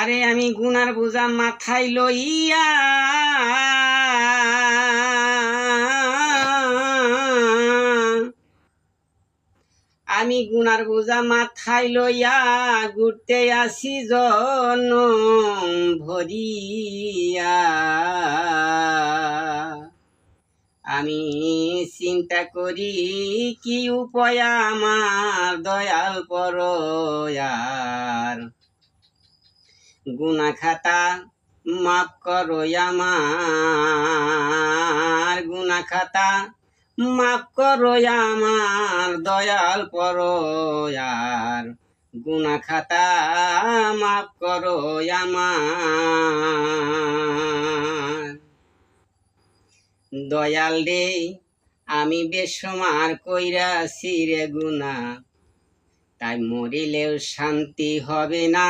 আরে আমি গুনার বোঝা মাথায় লইয়া আমি গুনার বোঝা মাথায় লইয়া ঘুরতে আসি জনম ভরিয়া। আমি চিন্তা করি কি উপায় আমার দয়াল পরয়ার, গুনা খাতা মাফ করো আমার, গুনা খাতা মাফ করো আমার দয়াল পরয়ার, গুনা খাতা মাফ করো আমার। দয়াল রে আমি বেসমার কইরাছি রে গুনা, তাই মরিলেও শান্তি হবে না,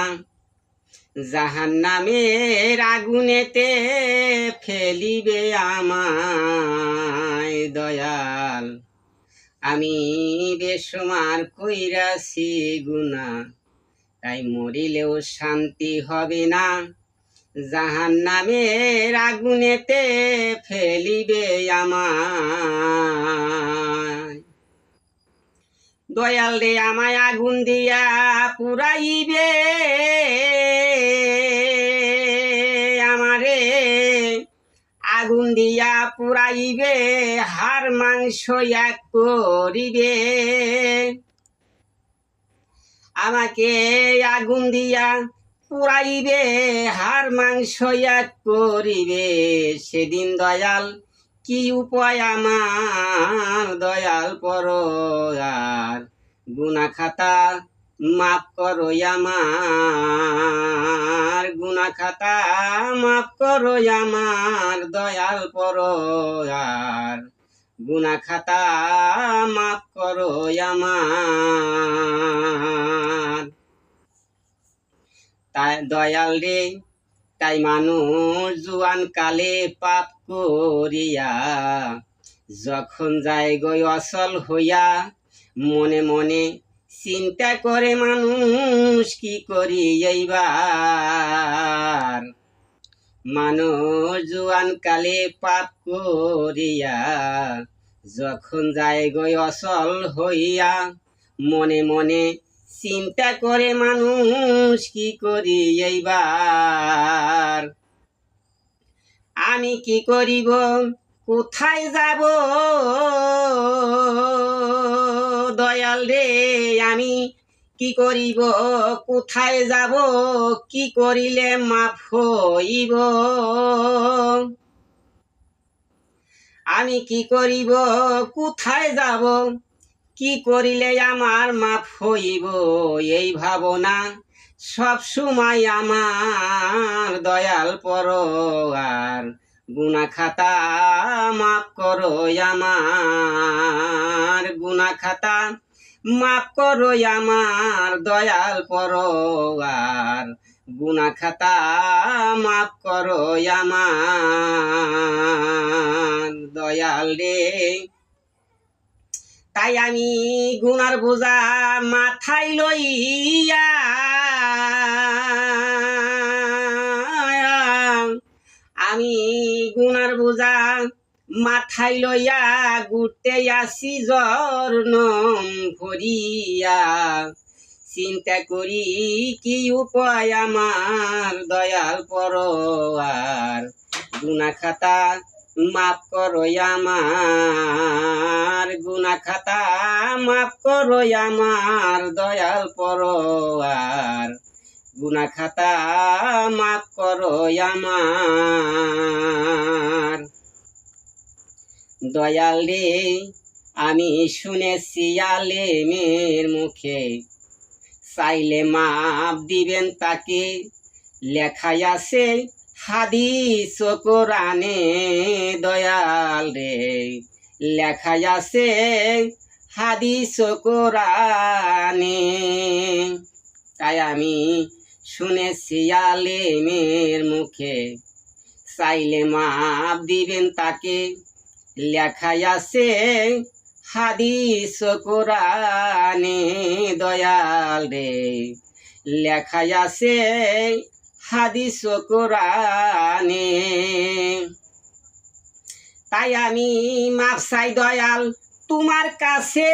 জাহান্নামের আগুনেতে ফেলিবে আমায়। দয়াল আমি বেসমার কইরাছি গুনা, তাই মরিলেও শান্তি হবে না, জাহান্নামের আগুনেতে ফেলিবে আমায়। দয়াল রে আমায় আগুন দিয়া পুরাইবে, আমারে আগুন দিয়া পুরাইবে, হাড় মাংস এক করিবে। আমাকে আগুন দিয়া পুরাইবে, হাড় মাংস এক করিবে, সেদিন দয়াল কি উপায় আমার দয়াল পরয়ার, গুনা খাতা মাফ করো আমার, গুনা খাতা মাফ করো আমার দয়াল পরয়ার, গুনা খাতা মাফ করো আমার। তাই দয়াল রে তাই মানুষ জুয়ান কালে পাপ করিয়া, যখন যায় গই অসল হইয়া, মনে মনে চিন্তা করে মানুষ কি করি এইবার। মানুষ জুয়ান কালে পাপ করিয়া, যখন যায় গই অসল হইয়া, মনে মনে চিন্তা করে মানুষ কি করি এইবার। আমি কি করিব কোথায় যাব দয়াল রে, আমি কি করিব কোথায় যাব, কি করিলে মাফ হইব। আমি কি করিব কোথায় যাব, কি করিলে আমার মাফ হইব, এই ভাবনা সব সময় আমার দয়াল পরয়ার, গুনা খাতা মাফ করো আমার, গুনা খাতা মাফ করো আমার দয়াল পরয়ার, গুনা খাতা মাফ করো আমার। দয়াল রে তাই আমি গুনার বোঝা মাথায় লইয়া আমি গুনার বোঝা মাথায় লইয়া ঘুরতে আসি জনম ভরিয়া। চিন্তা করি কি উপায় আমার দয়াল পরয়ার, গুনা খাতা মাফ করো আমার, গুনা খাতা মাফ করো আমার দয়াল পরয়ার, গুনা খাতা মাফ করো আমার। দয়াল রে আমি শুনেছি আলেমের মুখে, চাইলে মাপ দিবেন তাকে, লেখাই আছে হাদিস ও কোরআনে। দয়াল রে লেখাই আছে হাদিস ও কোরআনে, তাই আমি শুনেছি আলেমের মুখে, চাইলে মাপ দিবেন তাকে, লেখাই আছে হাদিস ও কোরআনে। দয়াল রে লেখাই আছে হাদিস ও কোরআনে। তাই আমি মাপ চাই দয়াল তোমার কাছে,